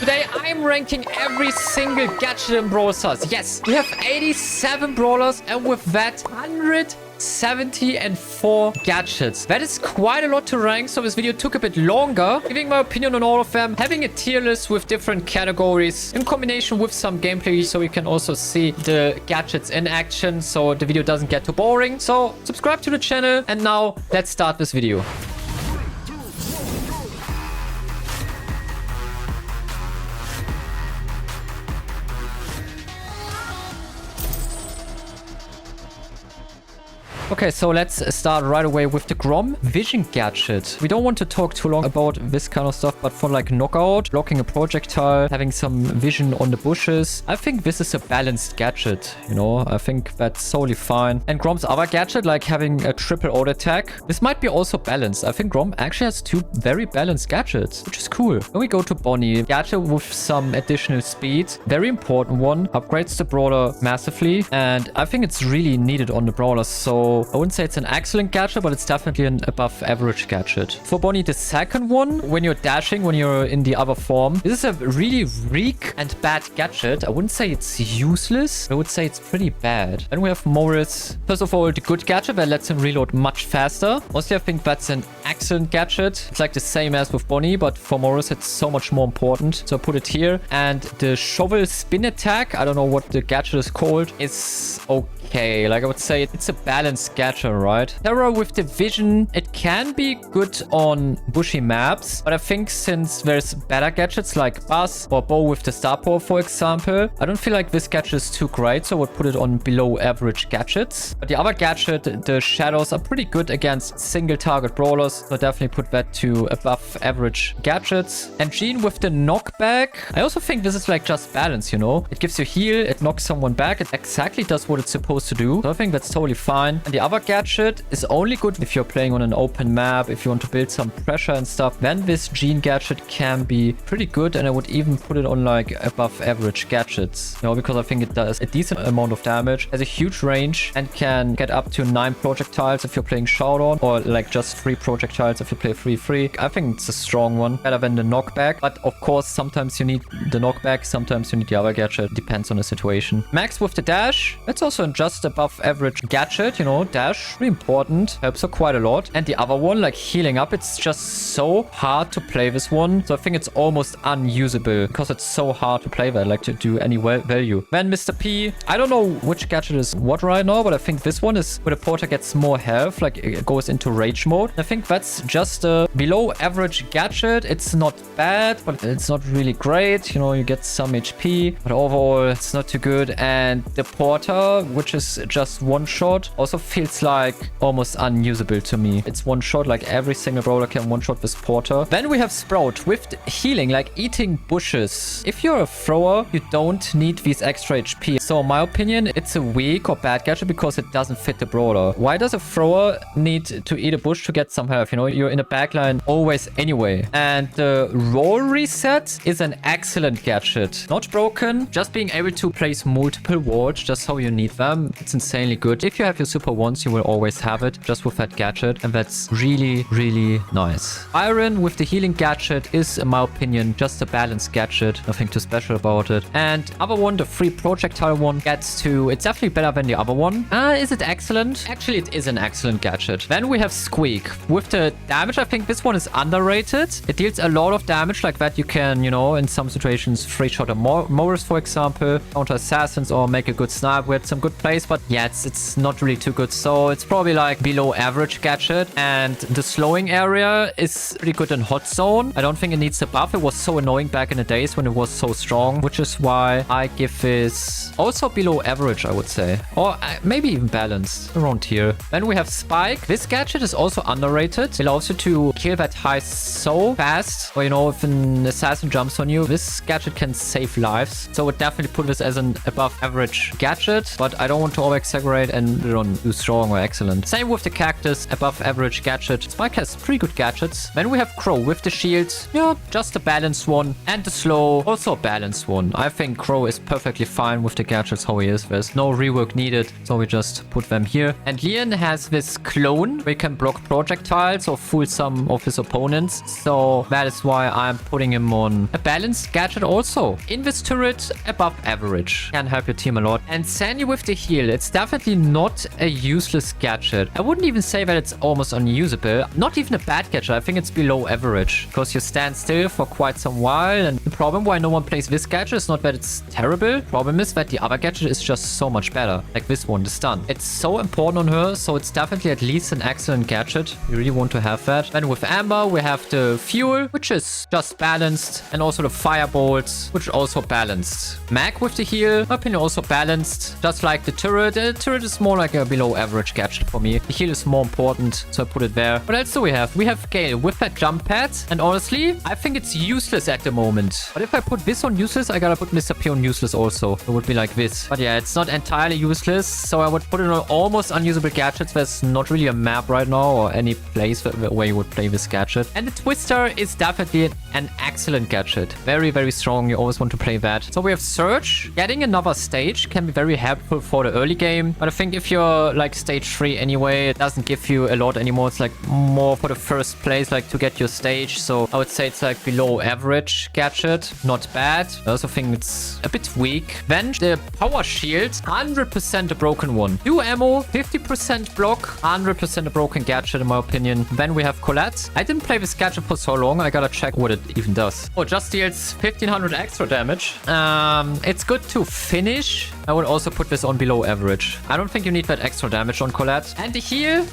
Today, I'm ranking every single gadget in Brawl Stars. Yes, we have 87 brawlers, and with that, 174 gadgets. That is quite a lot to rank, so this video took a bit longer. Giving my opinion on all of them, having a tier list with different categories in combination with some gameplay, so you can also see the gadgets in action, so the video doesn't get too boring. So subscribe to the channel, and now let's start this video. Okay, so let's start right away with the Grom Vision gadget. We don't want to talk too long about this kind of stuff, but for like knockout, blocking a projectile, having some vision on the bushes, I think this is a balanced gadget, you know? I think that's totally fine. And Grom's other gadget, like having a triple auto attack, this might be also balanced. I think Grom actually has two very balanced gadgets, which is cool. Then we go to Bonnie, gadget with some additional speed. Very important one, upgrades the brawler massively, and I think it's really needed on the brawlers, so I wouldn't say it's an excellent gadget, but it's definitely an above average gadget. For Bonnie, the second one, when you're dashing, when you're in the other form, this is a really weak and bad gadget. I wouldn't say it's useless. I would say it's pretty bad. Then we have Morris. First of all, the good gadget that lets him reload much faster. Mostly, I think that's an excellent gadget. It's like the same as with Bonnie, but for Morris, it's so much more important. So I put it here. And the shovel spin attack, I don't know what the gadget is called, is okay. Like I would say it's a balanced gadget, right? Terror with the vision, it can be good on bushy maps, but I think since there's better gadgets like Buzz or Bow with the star power, for example, I don't feel like this gadget is too great, so I would put it on below average gadgets. But the other gadget, the shadows, are pretty good against single target brawlers, so definitely put that to above average gadgets. And Jean with the knockback, I also think this is like just balance, you know? It gives you heal, it knocks someone back, it exactly does what it's supposed to do, so I think that's totally fine. And the other gadget is only good if you're playing on an open map, if you want to build some pressure and stuff, then this Jean gadget can be pretty good, and I would even put it on like above average gadgets, you know, because I think it does a decent amount of damage, has a huge range, and can get up to 9 projectiles if you're playing Showdown, or like just 3 projectiles if you play 3-3. I think it's a strong one, better than the knockback, but of course sometimes you need the knockback, sometimes you need the other gadget, depends on the situation. Max with the dash, that's also just above average gadget, you know, dash, really important, helps her quite a lot. And the other one, like healing up, it's just so hard to play this one, so I think it's almost unusable because it's so hard to play that, like to do any value. Then Mr. P, I don't know which gadget is what right now, but I think this one is where the porter gets more health, like it goes into rage mode. I think that's just a below average gadget. It's not bad, but it's not really great, you know, you get some HP, but overall it's not too good. And the porter, which is just one shot, also feels like almost unusable to me. It's one shot, like every single brawler can one shot this porter. Then we have Sprout with healing, like eating bushes. If you're a thrower, you don't need these extra HP. So in my opinion, it's a weak or bad gadget because it doesn't fit the brawler. Why does a thrower need to eat a bush to get some health? You know, you're in a backline always anyway. And the roll reset is an excellent gadget. Not broken, just being able to place multiple walls just how you need them. It's insanely good. If you have your super once, you will always have it just with that gadget, and that's really, really nice. Iron with the healing gadget is, in my opinion, just a balanced gadget. Nothing too special about it. And other one, the free projectile one, gets to, it's definitely better than the other one. Is it excellent? Actually, it is an excellent gadget. Then we have Squeak with the damage. I think this one is underrated. It deals a lot of damage like that. You can, you know, in some situations, free shot a Morris, for example, counter assassins, or make a good snipe with some good plays. But yeah, it's not really too good. So it's probably like below average gadget. And the slowing area is pretty good in hot zone. I don't think it needs a buff. It was so annoying back in the days when it was so strong, which is why I give this also below average, I would say, or maybe even balanced around here. Then we have Spike. This gadget is also underrated. It allows you to kill that high so fast, or you know, if an assassin jumps on you, this gadget can save lives. So I would definitely put this as an above average gadget, but I don't want to over-exaggerate and put it on too strong or excellent. Same with the cactus, above average gadget. Spike has pretty good gadgets. Then we have Crow with the shield. Yeah, just a balanced one. And the slow, also a balanced one. I think Crow is perfectly fine with the gadgets how he is. There's no rework needed, so we just put them here. And Leon has this clone where he can block projectiles or fool some of his opponents. So that is why I'm putting him on a balanced gadget also. In this turret, above average. Can help your team a lot. And Sandy with the heal. It's definitely not a useless gadget. I wouldn't even say that it's almost unusable. Not even a bad gadget. I think it's below average because you stand still for quite some while. And the problem why no one plays this gadget is not that it's terrible. Problem is that the other gadget is just so much better. Like this one, the stun. It's so important on her, so it's definitely at least an excellent gadget. You really want to have that. Then with Amber, we have the fuel, which is just balanced. And also the firebolts, which also balanced. Mag with the heal, my opinion also balanced. Just like the turret. The turret is more like a below average gadget for me. The heal is more important, so I put it there. What else do we have? We have Gale with that jump pad. And honestly, I think it's useless at the moment. But if I put this on useless, I gotta put Mr. P on useless also. It would be like this. But yeah, it's not entirely useless. So I would put it on almost unusable gadgets. There's not really a map right now or any place where you would play this gadget. And the Twister is definitely an excellent gadget. Very, very strong. You always want to play that. So we have Surge. Getting another stage can be very helpful for the early game. But I think if you're like stage 3 anyway, it doesn't give you a lot anymore. It's like more for the first place, like to get your stage. So I would say it's like below average gadget. Not bad. I also think it's a bit weak. Then the power shield, 100% a broken one. 2 ammo, 50% block, 100% a broken gadget in my opinion. Then we have Colette. I didn't play this gadget for so long. I gotta check what it even does. Oh, just deals 1500 extra damage. It's good to finish. I would also put this on below average. I don't think you need that extra damage on Colette. And the heal,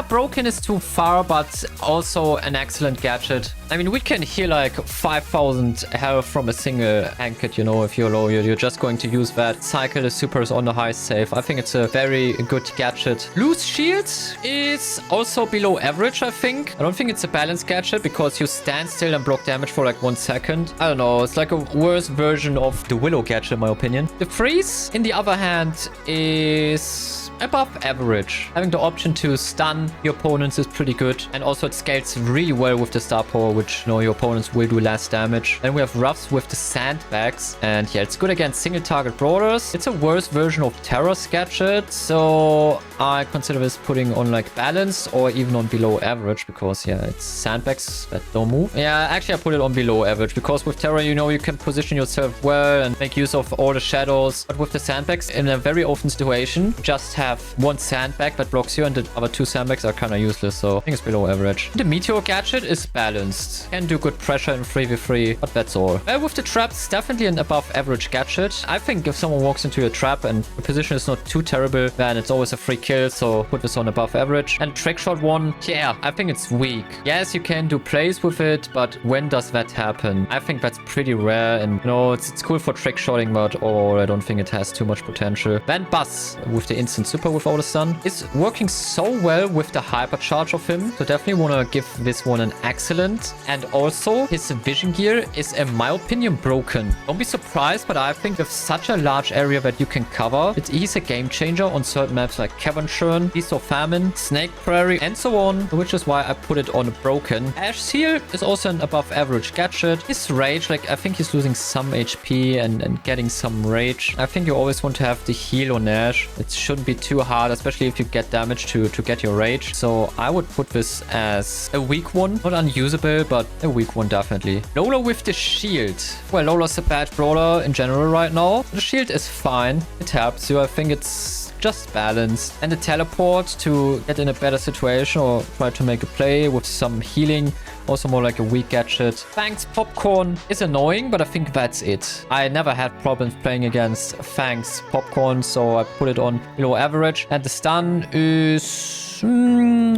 broken is too far, but also an excellent gadget. I mean, we can heal like 5000 health from a single anklet, you know, if you're low, you're just going to use that. Cycle the supers on the high save. I think it's a very good gadget. Loose shield is also below average, I think. I don't think it's a balanced gadget because you stand still and block damage for like 1 second. I don't know. It's like a worse version of the Willow gadget, in my opinion. The freeze, in the other hand, is above average. Having the option to stun your opponents is pretty good. And also it scales really well with the star power, which, you know, your opponents will do less damage. Then we have Ruffs with the sandbags. And yeah, it's good against single target brawlers. It's a worse version of Terror's gadget. So I consider this putting on like balance or even on below average because yeah, it's sandbags that don't move. Yeah, actually I put it on below average because with Terror, you know, you can position yourself well and make use of all the shadows. But with the sandbags, in a very often situation, just have one sandbag that blocks you and the other 2 sandbags are kind of useless. So I think it's below average. The Meteor gadget is balanced. Can do good pressure in 3v3, but that's all. With the traps, definitely an above average gadget. I think if someone walks into a trap and the position is not too terrible, then it's always a free kill. So put this on above average. And trick shot one, yeah, I think it's weak. Yes, you can do plays with it, but when does that happen? I think that's pretty rare. And you know, it's cool for trick shotting, but overall, I don't think it has too much potential. Then Buzz with the instant super with all the stun is working so well with the hypercharge of him. So definitely want to give this one an excellent. And also his vision gear is, in my opinion, broken. Don't be surprised, but I think with such a large area that you can cover, he's a game changer on certain maps like Cavernchurn, Beast of Famine, Snake Prairie, and so on, which is why I put it on broken. Ash's heal is also an above average gadget. His rage, like I think he's losing some HP and getting some rage. I think you always want to have the heal on Ash. It shouldn't be too hard, especially if you get damage to get your rage. So I would put this as a weak one. Not unusable, but a weak one definitely. Lola with the shield. Well, Lola's a bad brawler in general right now. The shield is fine. It helps you. I think it's just balanced. And the teleport to get in a better situation or try to make a play with some healing. Also more like a weak gadget. Fang's Popcorn is annoying, but I think that's it. I never had problems playing against Fang's Popcorn, so I put it on below average. And the stun is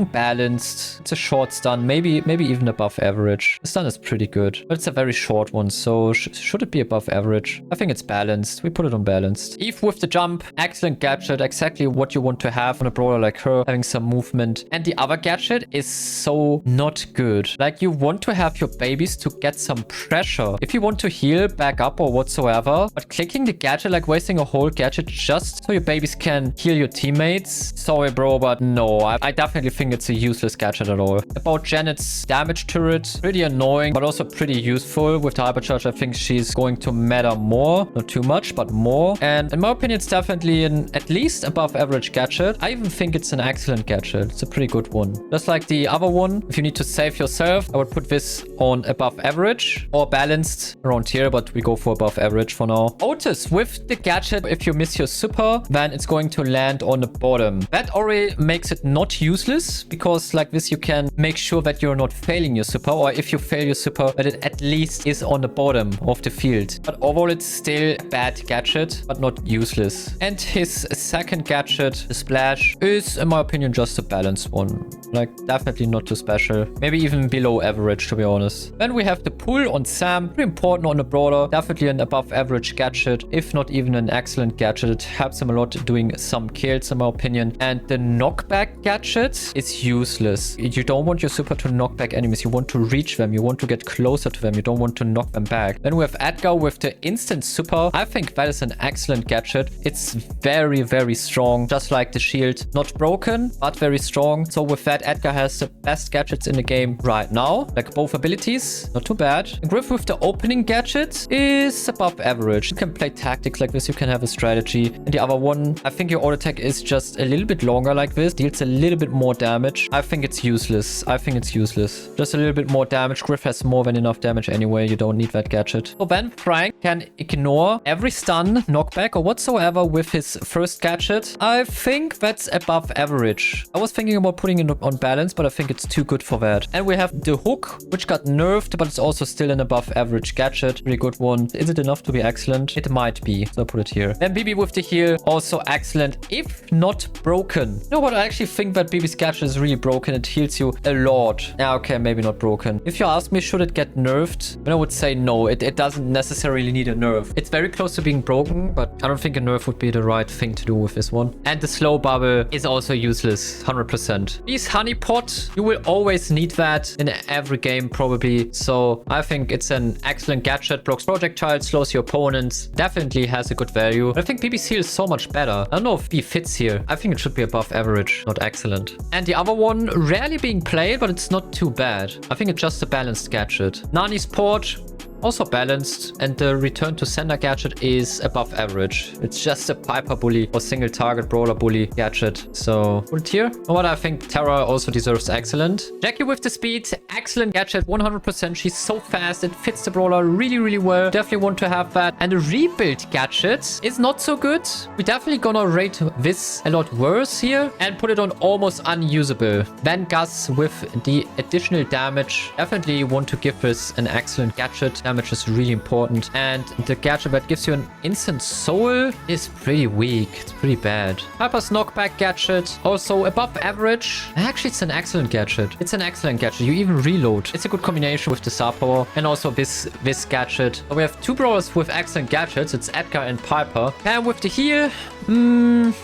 Balanced. It's a short stun. Maybe even above average. The stun is pretty good. But it's a very short one. So should it be above average? I think it's balanced. We put it on balanced. Eve with the jump. Excellent gadget. Exactly what you want to have on a brawler like her. Having some movement. And the other gadget is so not good. Like, you want to have your babies to get some pressure. If you want to heal, back up or whatsoever. But clicking the gadget, like wasting a whole gadget just so your babies can heal your teammates. Sorry, bro, but no. I definitely think it's a useless gadget at all. About Janet's damage turret. Pretty annoying, but also pretty useful. With the hypercharge, I think she's going to matter more. Not too much, but more. And in my opinion, it's definitely an at least above average gadget. I even think it's an excellent gadget. It's a pretty good one. Just like the other one, if you need to save yourself, I would put this on above average or balanced around here, but we go for above average for now. Otis with the gadget, if you miss your super, then it's going to land on the bottom. That already makes it not useless, because like this you can make sure that you're not failing your super, or if you fail your super, that it at least is on the bottom of the field. But overall it's still a bad gadget, but not useless. And his second gadget, the splash, is in my opinion just a balanced one. Like, definitely not too special. Maybe even below average, to be honest. Then we have the pull on Sam. Pretty important on the brawler. Definitely an above average gadget, if not even an excellent gadget. It helps him a lot doing some kills, in my opinion. And the knockback gadget is useless. You don't want your super to knock back enemies. You want to reach them. You want to get closer to them. You don't want to knock them back. Then we have Edgar with the instant super. I think that is an excellent gadget. It's very, very strong. Just like the shield. Not broken, but very strong. So with that, Edgar has the best gadgets in the game right now. Like both abilities. Not too bad. Griff with the opening gadget is above average. You can play tactics like this. You can have a strategy. And the other one, I think your auto attack is just a little bit longer like this. Deals a little bit more damage. I think it's useless. I think it's useless. Just a little bit more damage. Griff has more than enough damage anyway. You don't need that gadget. So then Frank can ignore every stun, knockback, or whatsoever with his first gadget. I think that's above average. I was thinking about putting it on balance, but I think it's too good for that. And we have the hook, which got nerfed, but it's also still an above average gadget. Pretty good one. Is it enough to be excellent? It might be. So I'll put it here. Then BB with the heal, also excellent, if not broken. You know what? I actually think that BB's gadget is really broken. It heals you a lot. Yeah, okay, maybe not broken. If you ask me, should it get nerfed? Then I would say no. It doesn't necessarily need a nerf. It's very close to being broken, but I don't think a nerf would be the right thing to do with this one. And the slow bubble is also useless, 100%. These honeypot, you will always need that in every game probably. So I think it's an excellent gadget. Blocks projectiles, slows your opponents. Definitely has a good value. But I think BB's heal is so much better. I don't know if B fits here. I think it should be above average, not excellent. And the other one, rarely being played, but it's not too bad. I think it's just a balanced gadget. Nani's port, also balanced, and the return to sender gadget is above average. It's just a Piper bully or single target brawler bully gadget. So put it here. What I think Terra also deserves excellent. Jackie with the speed, excellent gadget, 100%. She's so fast. It fits the brawler really, really well. Definitely want to have that. And the rebuild gadget is not so good. We're definitely gonna rate this a lot worse here and put it on almost unusable. Then Gus with the additional damage. Definitely want to give this an excellent gadget. Damage is really important. And the gadget that gives you an instant soul is pretty weak. It's pretty bad. Piper's knockback gadget, also above average. Actually, it's an excellent gadget. It's an excellent gadget. You even reload. It's a good combination with the star power and also this gadget. So we have two brawlers with excellent gadgets. It's Edgar and Piper. And with the heal,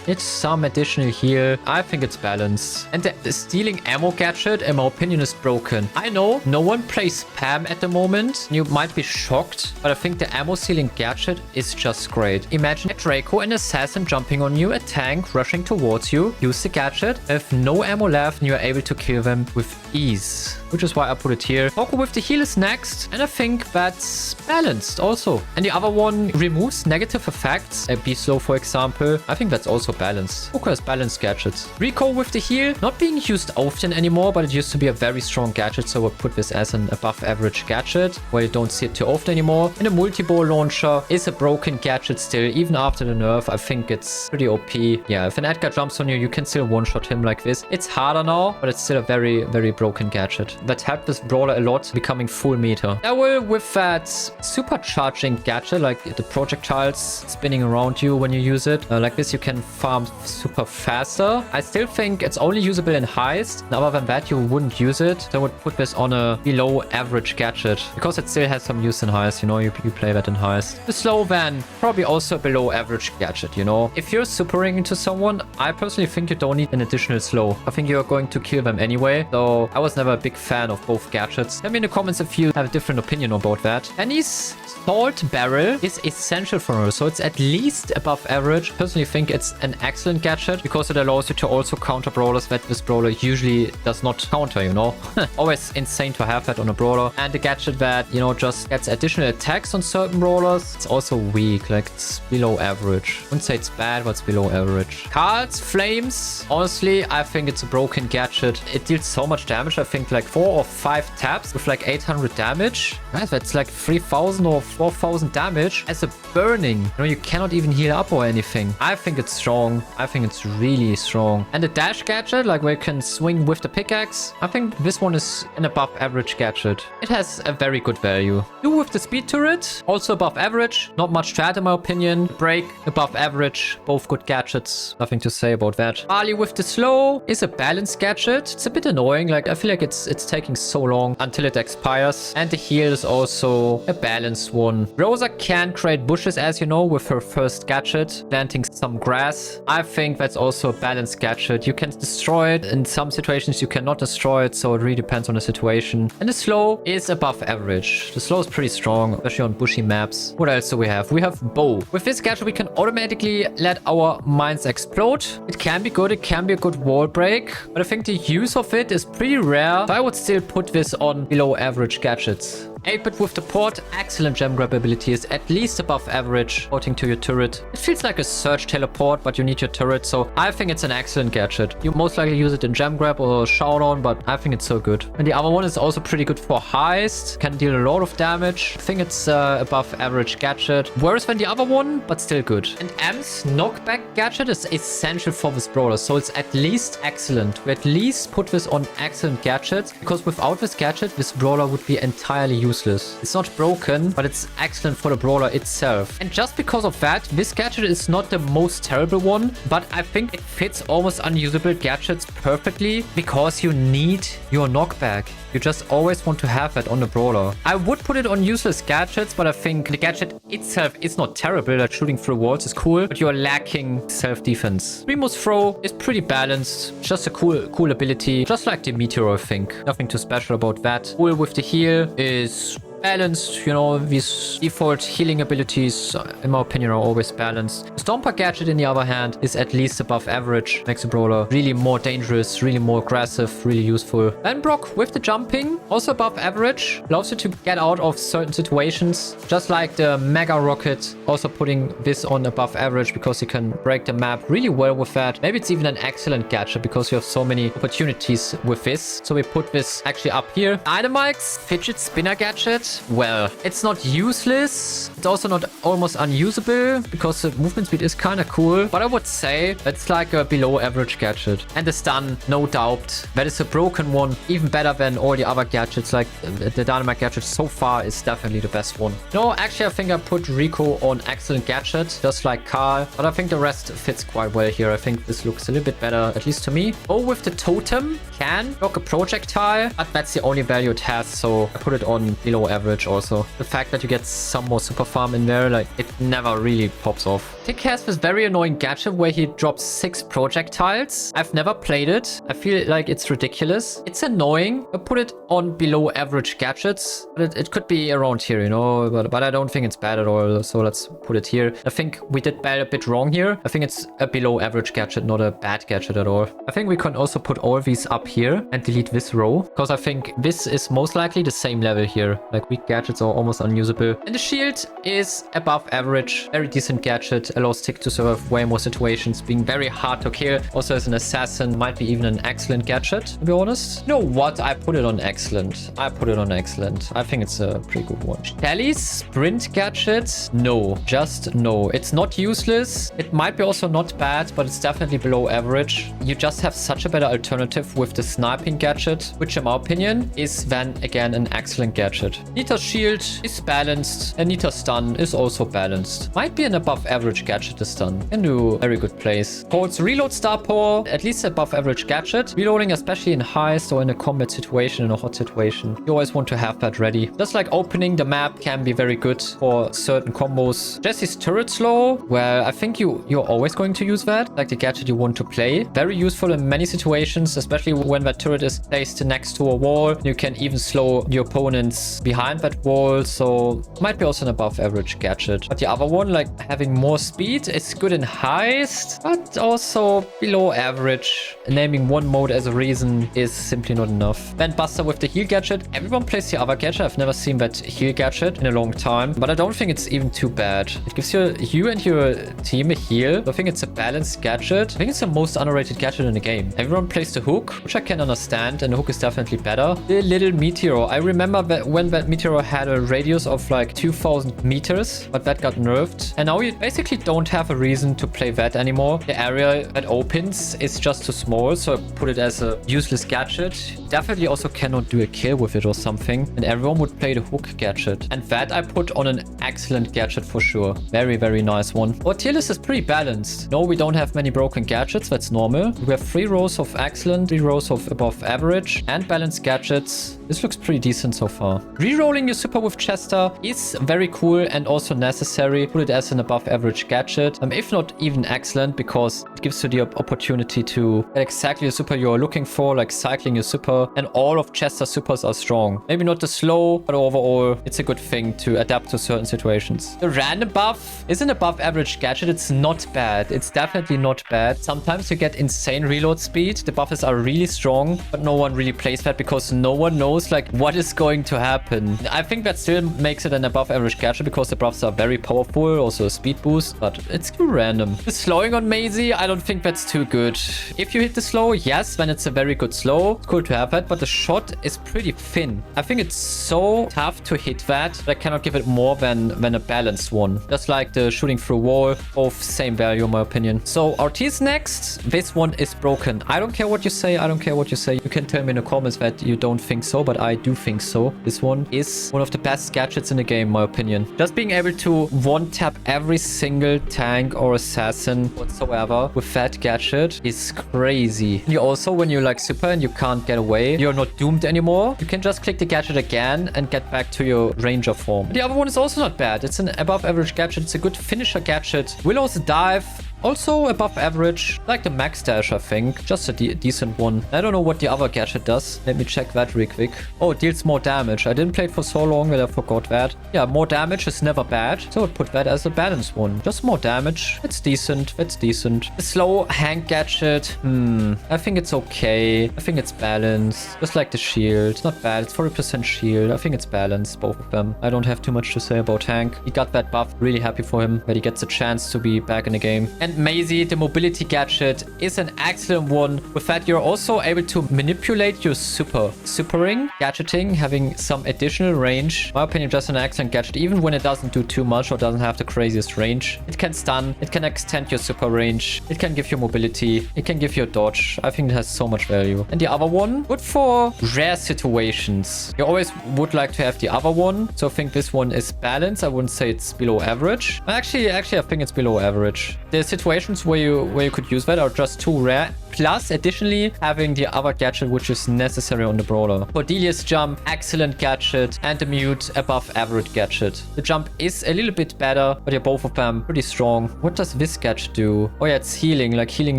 it's some additional heal. I think it's balanced. And the stealing ammo gadget, in my opinion, is broken. I know no one plays spam at the moment. You might be shocked, but I think the ammo stealing gadget is just great. Imagine a Draco, an assassin jumping on you, a tank rushing towards you. Use the gadget. If no ammo left, and you're able to kill them with ease. Which is why I put it here. Poco with the heal is next. And I think that's balanced also. And the other one removes negative effects. A Be Slow, for example. I think that's also balanced. Poco has balanced gadgets. Rico with the heal. Not being used often anymore, but it used to be a very strong gadget. So we'll put this as an above average gadget, where you don't see it too often anymore. And the multi-ball launcher is a broken gadget still. Even after the nerf, I think it's pretty OP. Yeah, if an Edgar jumps on you, you can still one-shot him like this. It's harder now, but it's still a very, very broken gadget. that helped this brawler a lot, becoming full meta. I will with that supercharging gadget, like the projectiles spinning around you when you use it. Like this, you can farm super faster. I still think it's only usable in heist. And other than that, you wouldn't use it. So I would put this on a below average gadget because it still has some use in heist. You know, you play that in heist. The slow van, probably also a below average gadget, you know. If you're supering into someone, I personally think you don't need an additional slow. I think you're going to kill them anyway. So I was never a big fan of both gadgets. Let me in the comments if you have a different opinion about that. Penny's salt barrel is essential for her, so it's at least above average. Personally think it's an excellent gadget because it allows you to also counter brawlers that this brawler usually does not counter, you know. Always insane to have that on a brawler. And a gadget that, you know, just gets additional attacks on certain brawlers. It's also weak, like it's below average. I wouldn't say it's bad, but it's below average. Carl's flames, honestly, I think it's a broken gadget. It deals so much damage. I think like 4 or 5 taps with like 800 damage. Right, that's like 3000 or 4000 damage as a burning. You know, you cannot even heal up or anything. I think it's strong. I think it's really strong. And the dash gadget, like where you can swing with the pickaxe, I think this one is an above average gadget. It has a very good value. Do with the speed turret, also above average. Not much to add in my opinion. Break, above average. Both good gadgets. Nothing to say about that. Barley with the slow is a balanced gadget. It's a bit annoying. Like I feel like it's taking so long until it expires. And the heal is also a balanced one. Rosa can create bushes, as you know, with her first gadget, planting some grass. I think that's also a balanced gadget. You can destroy it. In some situations, you cannot destroy it, so it really depends on the situation. And the slow is above average. The slow is pretty strong, especially on bushy maps. What else do we have? We have bow. With this gadget, we can automatically let our mines explode. It can be good. It can be a good wall break, but I think the use of it is pretty rare. So I would still put this on below average gadgets. 8-bit with the port, excellent gem grab ability, is at least above average, porting to your turret. It feels like a surge teleport, but you need your turret, so I think it's an excellent gadget. You most likely use it in gem grab or showdown, but I think it's so good. And the other one is also pretty good for heist, can deal a lot of damage. I think it's above average gadget. Worse than the other one, but still good. And M's knockback gadget is essential for this brawler, so it's at least excellent. We at least put this on excellent gadgets, because without this gadget, this brawler would be entirely useless. It's not broken, but it's excellent for the brawler itself. And just because of that, this gadget is not the most terrible one, but I think it fits almost unusable gadgets perfectly because you need your knockback. You just always want to have that on the brawler. I would put it on useless gadgets, but I think the gadget itself is not terrible. Like shooting through walls is cool, but you're lacking self-defense. Primo's throw is pretty balanced. Just a cool ability. Just like the meteor, I think. Nothing too special about that. Cool with the heal is balanced, you know, these default healing abilities, in my opinion, are always balanced. Stomper gadget, in the other hand, is at least above average. Makes a brawler really more dangerous, really more aggressive, really useful. Van Brock with the jumping, also above average. Allows you to get out of certain situations. Just like the Mega Rocket, also putting this on above average because you can break the map really well with that. Maybe it's even an excellent gadget because you have so many opportunities with this. So we put this actually up here. Dynamite's fidget spinner gadget. Well, it's not useless. It's also not almost unusable because the movement speed is kind of cool. But I would say it's like a below average gadget. And the stun, no doubt. That is a broken one. Even better than all the other gadgets. Like the dynamite gadget so far is definitely the best one. No, actually, I think I put Rico on excellent gadget, just like Carl. But I think the rest fits quite well here. I think this looks a little bit better, at least to me. Oh, with the totem, can block a projectile. But that's the only value it has. So I put it on below average also. The fact that you get some more super farm in there, like it never really pops off. Tick has this very annoying gadget where he drops 6 projectiles. I've never played it. I feel like it's ridiculous. It's annoying. I put it on below average gadgets. But it could be around here, you know, but I don't think it's bad at all. So let's put it here. I think we did a bit wrong here. I think it's a below average gadget, not a bad gadget at all. I think we can also put all these up here and delete this row because I think this is most likely the same level here. Like Weak gadgets are almost unusable. And the shield is above average. Very decent gadget. Allows tick to survive way more situations. Being very hard to kill. Also as an assassin, might be even an excellent gadget, to be honest. You know what? I put it on excellent. I put it on excellent. I think it's a pretty good one. Shelly's sprint gadget? No. Just no. It's not useless. It might be also not bad, but it's definitely below average. You just have such a better alternative with the sniping gadget, which in my opinion is then again an excellent gadget. Nita's shield is balanced and Nita's stun is also balanced. Might be an above average gadget, the stun. Can do very good plays. Colt's reload star power, at least above average gadget. Reloading, especially in heist or in a combat situation, in a hot situation. You always want to have that ready. Just like opening the map can be very good for certain combos. Jesse's turret slow, well, I think you're always going to use that, like the gadget you want to play. Very useful in many situations, especially when that turret is placed next to a wall. You can even slow your opponents behind that wall, so might be also an above average gadget. But the other one, like having more speed, is good in heist, but also below average. Naming one mode as a reason is simply not enough. Then Buster with the heal gadget. Everyone plays the other gadget. I've never seen that heal gadget in a long time, but I don't think it's even too bad. It gives you and your team a heal. I think it's a balanced gadget. I think it's the most underrated gadget in the game. Everyone plays the hook, which I can understand, and the hook is definitely better. The little meteor. I remember that when that meteor had a radius of like 2000 meters, but that got nerfed. And now you basically don't have a reason to play that anymore. The area that opens is just too small, so I put it as a useless gadget. Definitely also cannot do a kill with it or something. And everyone would play the hook gadget. And that I put on an excellent gadget for sure. Very, very nice one. Our tier list is pretty balanced. No, we don't have many broken gadgets. That's normal. We have 3 rows of excellent, 3 rows of above average, and balanced gadgets. This looks pretty decent so far. Rerolling your super with Chester is very cool and also necessary. Put it as an above average gadget. If not even excellent, because it gives you the opportunity to get exactly the super you're looking for, like cycling your super. And all of Chester's supers are strong. Maybe not the slow, but overall, it's a good thing to adapt to certain situations. The random buff is an above average gadget. It's not bad. It's definitely not bad. Sometimes you get insane reload speed. The buffs are really strong, but no one really plays that because no one knows like what is going to happen. I think that still makes it an above average gadget because the buffs are very powerful, also a speed boost, but it's too random. The slowing on Maisie, I don't think that's too good. If you hit the slow, yes, then it's a very good slow. It's cool to have that, but the shot is pretty thin. I think it's so tough to hit that I cannot give it more than a balanced one. Just like the shooting through wall, both same value in my opinion. So Ortiz next. This one is broken. I don't care what you say. I don't care what you say. You can tell me in the comments that you don't think so, but I do think so. This one is one of the best gadgets in the game, in my opinion. Just being able to one-tap every single tank or assassin whatsoever with that gadget is crazy. You also, when you like super and you can't get away, you're not doomed anymore. You can just click the gadget again and get back to your ranger form. The other one is also not bad. It's an above average gadget. It's a good finisher gadget. Willow's dive, also above average, like the max dash, I think. Just a decent one. I don't know what the other gadget does. Let me check that real quick. Oh, it deals more damage. I didn't play it for so long that I forgot that. Yeah, more damage is never bad. So I'd put that as a balanced one. Just more damage. It's decent. That's decent. The slow Hank gadget. I think it's okay. I think it's balanced. Just like the shield. It's not bad. It's 40% shield. I think it's balanced, both of them. I don't have too much to say about Hank. He got that buff. Really happy for him that he gets a chance to be back in the game. And Maisie, the mobility gadget, is an excellent one. With that, you're also able to manipulate your super. Supering, gadgeting, having some additional range. In my opinion, just an excellent gadget, even when it doesn't do too much or doesn't have the craziest range. It can stun, it can extend your super range, it can give you mobility, it can give you a dodge. I think it has so much value. And the other one, good for rare situations. You always would like to have the other one. So I think this one is balanced. I wouldn't say it's below average. Actually, I think it's below average. The situations where you could use that are just too rare. Plus, additionally, having the other gadget, which is necessary on the brawler. Cordelia's jump, excellent gadget, and the mute, above average gadget. The jump is a little bit better, but yeah, both of them pretty strong. What does this gadget do? Oh yeah, it's healing, like healing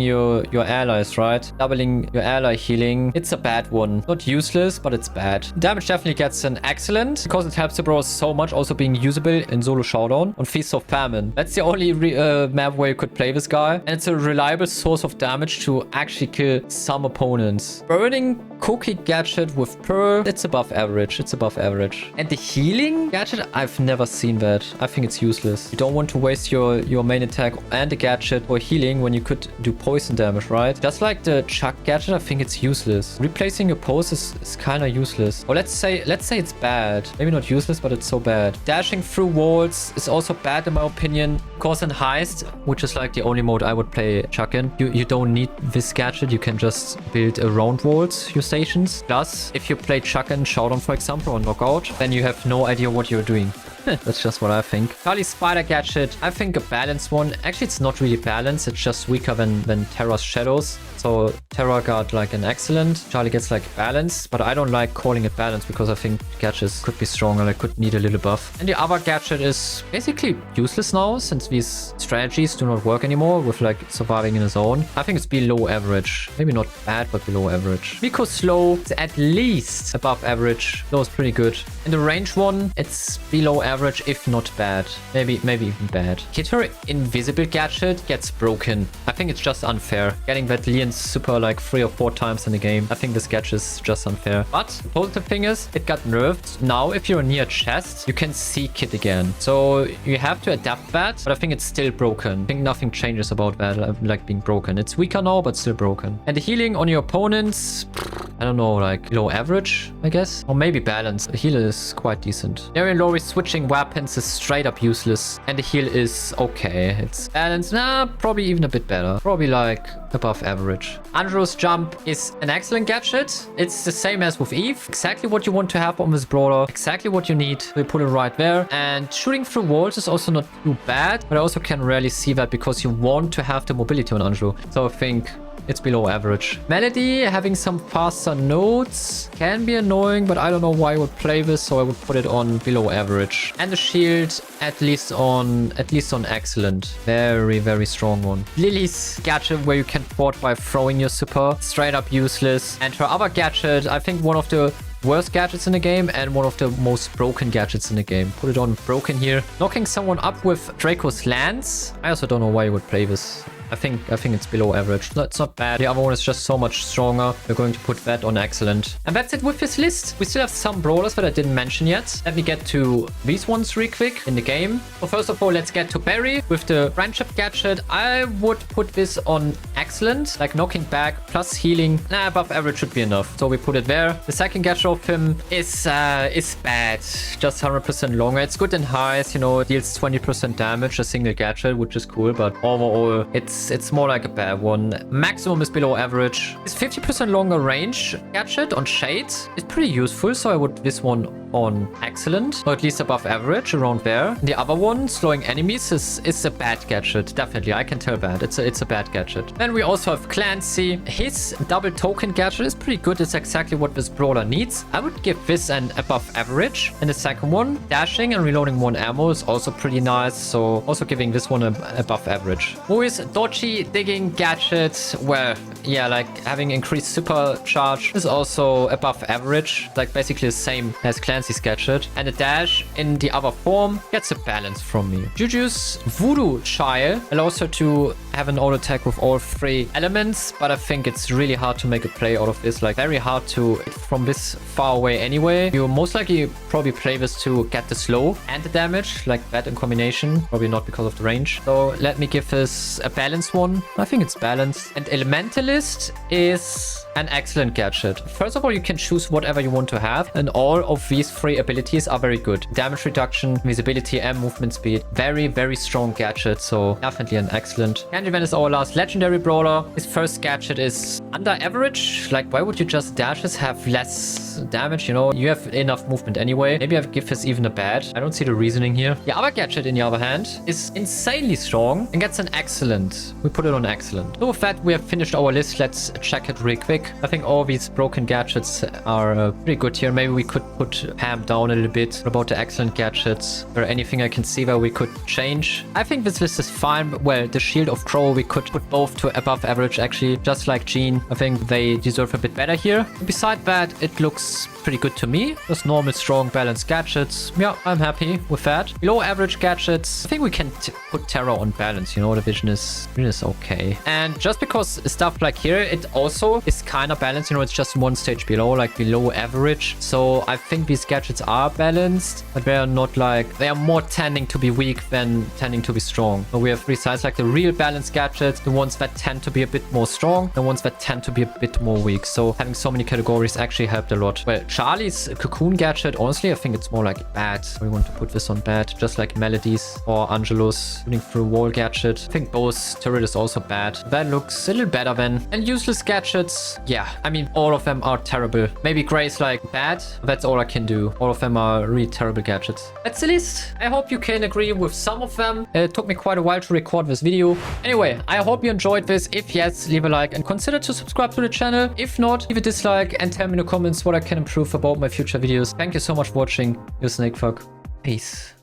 your allies, right? Doubling your ally healing. It's a bad one. Not useless, but it's bad. Damage definitely gets an excellent, because it helps the brawler so much, also being usable in solo showdown on Feast of Famine. That's the only map where you could play this guy, and it's a reliable source of damage to actually actually kill some opponents. Burning Cookie gadget with Pearl, it's above average. It's above average. And the healing gadget, I've never seen that. I think it's useless. You don't want to waste your main attack and the gadget for healing when you could do poison damage, right? Just like the Chuck gadget, I think it's useless. Replacing your pose is kind of useless. Or let's say it's bad. Maybe not useless, but it's so bad. Dashing through walls is also bad in my opinion. Of course, in Heist, which is like the only mode I would play Chuck in, you don't need this gadget. You can just build around walls, your stations. Plus, if you play Chuck in Showdown, for example, or Knockout, then you have no idea what you're doing. That's just what I think. Charlie's Spider gadget, I think a balanced one. Actually, it's not really balanced. It's just weaker than Terra's Shadows. So Terra got like an excellent. Charlie gets like balanced, but I don't like calling it balanced because I think gadgets could be stronger. Like could need a little buff. And the other gadget is basically useless now since these strategies do not work anymore with like surviving in a zone. I think it's below average. Maybe not bad, but below average. Because slow is at least above average. Slow is pretty good. And the range one, it's below average, if not bad. Maybe even bad. Her invisible gadget gets broken. I think it's just unfair. Getting that Leon's super like 3 or 4 times in the game. I think this gadget is just unfair. But the positive thing is, it got nerfed. Now, if you're near chest, you can seek it again. So you have to adapt that, but I think it's still broken. I think nothing changes about that, like being broken. It's weaker now, but still broken. And the healing on your opponents, I don't know, like below average, I guess. Or maybe balanced. The heal is quite decent. Darien Lori switching weapons is straight up useless. And the heal is okay. It's balanced. Nah, probably even a bit better. Probably like above average. Andrew's jump is an excellent gadget. It's the same as with Eve. Exactly what you want to have on this brawler. Exactly what you need. We put it right there. And shooting through walls is also not too bad. But I also can rarely see that because you want to have the mobility on Andrew. So I think it's below average. Melody having some faster nodes can be annoying, but I don't know why I would play this, so I would put it on below average. And the shield at least on excellent. Very, very strong one. Lily's gadget where you can thwart by throwing your super, straight up useless. And her other gadget, I think one of the worst gadgets in the game and one of the most broken gadgets in the game. Put it on broken here. Knocking someone up with Draco's Lance. I also don't know why you would play this. I think it's below average. No, it's not bad. The other one is just so much stronger. We're going to put that on excellent. And that's it with this list. We still have some brawlers that I didn't mention yet. Let me get to these ones real quick in the game. So first of all, let's get to Barry with the friendship gadget. I would put this on excellent, like knocking back plus healing. Nah, above average should be enough. So we put it there. The second gadget of him is bad. Just 100% longer. It's good in highs, you know, it deals 20% damage, a single gadget, which is cool, but overall it's more like a bad one. Maximum is below average. This 50% longer range gadget on Shade is pretty useful, so I would this one on excellent, or at least above average, around there. The other one, slowing enemies, is a bad gadget. Definitely, I can tell that. It's a bad gadget. Then we also have Clancy. His double token gadget is pretty good. It's exactly what this brawler needs. I would give this an above average. And the second one, dashing and reloading 1 ammo is also pretty nice. So also giving this one above average. Moi's dodgy digging gadget, well, yeah, like having increased supercharge is also above average. Like basically the same as Clancy's gadget. And the dash in the other form gets a balance from me. Juju's Voodoo Child allows her to have an auto attack with all 3 elements, but I think it's really hard to make a play out of this. Like very hard to from this far away anyway. You most likely probably play this to get the slow and the damage, like that in combination. Probably not because of the range. So let me give this a balanced one. I think it's balanced. And Elementalist is an excellent gadget. First of all, you can choose whatever you want to have, and all of these 3 abilities are very good. Damage reduction, visibility, and movement speed. Very, very strong gadget, so definitely an excellent. Candyman is our last legendary brawler. His first gadget is under average. Like, why would you just dashes have less damage? You know, you have enough movement anyway. Maybe I would give this even a bad. I don't see the reasoning here. The other gadget, in the other hand, is insanely strong and gets an excellent. We put it on excellent. So with that, we have finished our list. Let's check it real quick. I think all these broken gadgets are pretty good here. Maybe we could put Pam down a little bit. What about the excellent gadgets? Or anything I can see where we could change? I think this list is fine. Well, the Shield of Crow, we could put both to above average, actually, just like Jean. I think they deserve a bit better here. Beside that, it looks pretty good to me. Just normal, strong, balanced gadgets. Yeah, I'm happy with that. Below average gadgets, I think we can put Terror on balance. You know, the vision is okay. And just because stuff like here, it also is kind of balanced. You know, it's just one stage below, like below average. So I think these gadgets are balanced, but they are not like, they are more tending to be weak than tending to be strong. So we have three sides, like the real balanced gadgets, the ones that tend to be a bit more strong, the ones that tend to be a bit more weak. So having so many categories actually helped a lot. Well, Charlie's cocoon gadget, honestly, I think it's more like bad. We want to put this on bad, just like Melody's or Angelo's shooting through wall gadget. I think Bo's turret is also bad. That looks a little better then. And useless gadgets, yeah, I mean, all of them are terrible. Maybe Gray's like bad. That's all I can do. All of them are really terrible gadgets. That's the list. I hope you can agree with some of them. It took me quite a while to record this video. Anyway, I hope you enjoyed this. If yes, leave a like and consider to subscribe to the channel. If not, leave a dislike and tell me in the comments what I can improve about my future videos. Thank you so much for watching. Your SnakeThug. Peace.